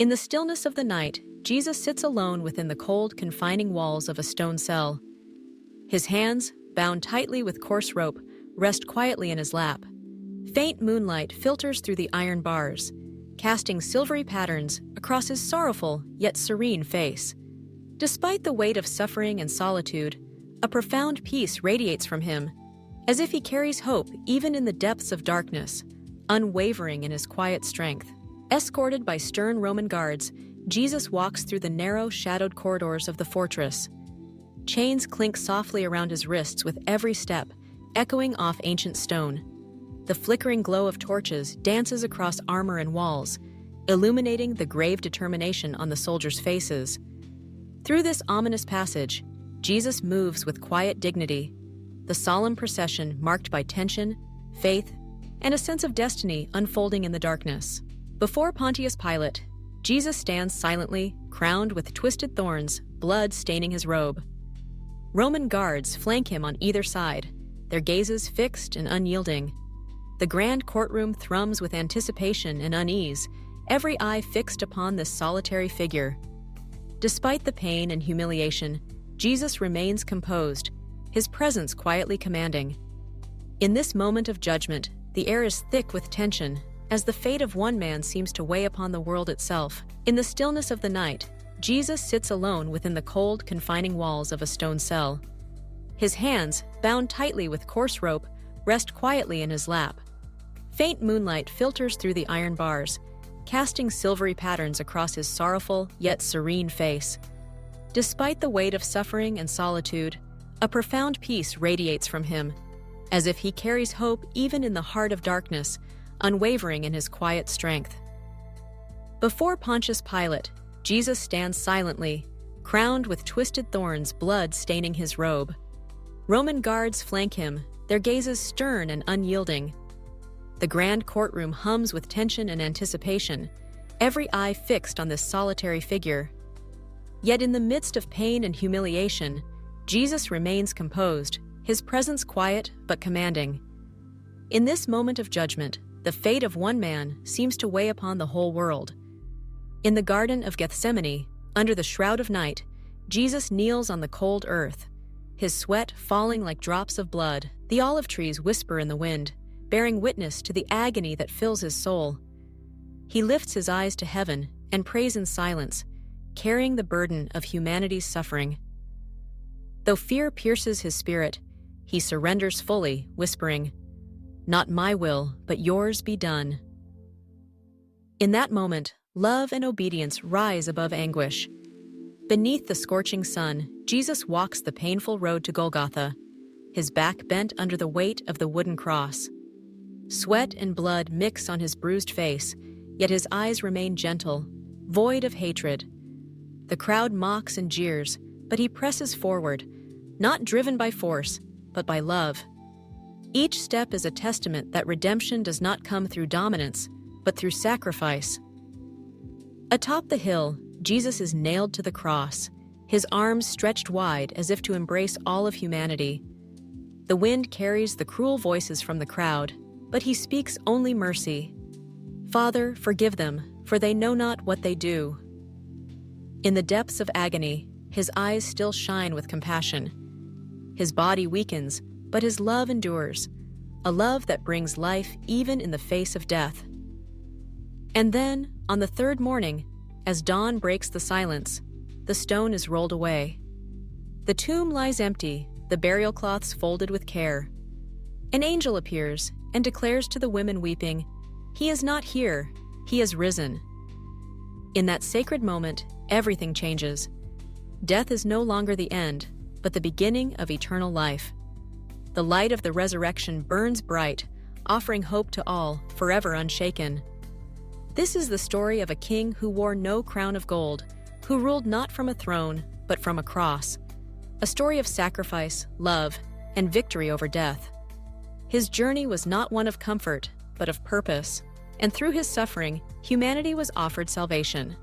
In the stillness of the night, Jesus sits alone within the cold, confining walls of a stone cell. His hands, bound tightly with coarse rope, rest quietly in his lap. Faint moonlight filters through the iron bars, casting silvery patterns across his sorrowful yet serene face. Despite the weight of suffering and solitude, a profound peace radiates from him, as if he carries hope even in the depths of darkness, unwavering in his quiet strength. Escorted by stern Roman guards, Jesus walks through the narrow, shadowed corridors of the fortress. Chains clink softly around his wrists with every step, echoing off ancient stone. The flickering glow of torches dances across armor and walls, illuminating the grave determination on the soldiers' faces. Through this ominous passage, Jesus moves with quiet dignity, the solemn procession marked by tension, faith, and a sense of destiny unfolding in the darkness. Before Pontius Pilate, Jesus stands silently, crowned with twisted thorns, blood staining his robe. Roman guards flank him on either side, their gazes fixed and unyielding. The grand courtroom thrums with anticipation and unease, every eye fixed upon this solitary figure. Despite the pain and humiliation, Jesus remains composed, his presence quietly commanding. In this moment of judgment, the air is thick with tension, as the fate of one man seems to weigh upon the world itself. In the stillness of the night, Jesus sits alone within the cold, confining walls of a stone cell. His hands, bound tightly with coarse rope, rest quietly in his lap. Faint moonlight filters through the iron bars, casting silvery patterns across his sorrowful yet serene face. Despite the weight of suffering and solitude, a profound peace radiates from him, as if he carries hope even in the heart of darkness, unwavering in his quiet strength. Before Pontius Pilate, Jesus stands silently, crowned with twisted thorns, blood staining his robe. Roman guards flank him, their gazes stern and unyielding. The grand courtroom hums with tension and anticipation, every eye fixed on this solitary figure. Yet in the midst of pain and humiliation, Jesus remains composed, his presence quiet but commanding. In this moment of judgment, the fate of one man seems to weigh upon the whole world. In the Garden of Gethsemane, under the shroud of night, Jesus kneels on the cold earth, his sweat falling like drops of blood. The olive trees whisper in the wind, bearing witness to the agony that fills his soul. He lifts his eyes to heaven and prays in silence, carrying the burden of humanity's suffering. Though fear pierces his spirit, he surrenders fully, whispering, "Not my will, but yours be done." In that moment, love and obedience rise above anguish. Beneath the scorching sun, Jesus walks the painful road to Golgotha, his back bent under the weight of the wooden cross. Sweat and blood mix on his bruised face, yet his eyes remain gentle, void of hatred. The crowd mocks and jeers, but he presses forward, not driven by force, but by love. Each step is a testament that redemption does not come through dominance, but through sacrifice. Atop the hill, Jesus is nailed to the cross, his arms stretched wide as if to embrace all of humanity. The wind carries the cruel voices from the crowd, but he speaks only mercy. "Father, forgive them, for they know not what they do." In the depths of agony, his eyes still shine with compassion. His body weakens, but his love endures, a love that brings life even in the face of death. And then, on the third morning, as dawn breaks the silence, the stone is rolled away. The tomb lies empty, the burial cloths folded with care. An angel appears and declares to the women weeping, "He is not here, he has risen." In that sacred moment, everything changes. Death is no longer the end, but the beginning of eternal life. The light of the resurrection burns bright, offering hope to all, forever unshaken. This is the story of a king who wore no crown of gold, who ruled not from a throne, but from a cross. A story of sacrifice, love, and victory over death. His journey was not one of comfort, but of purpose, and through his suffering, humanity was offered salvation.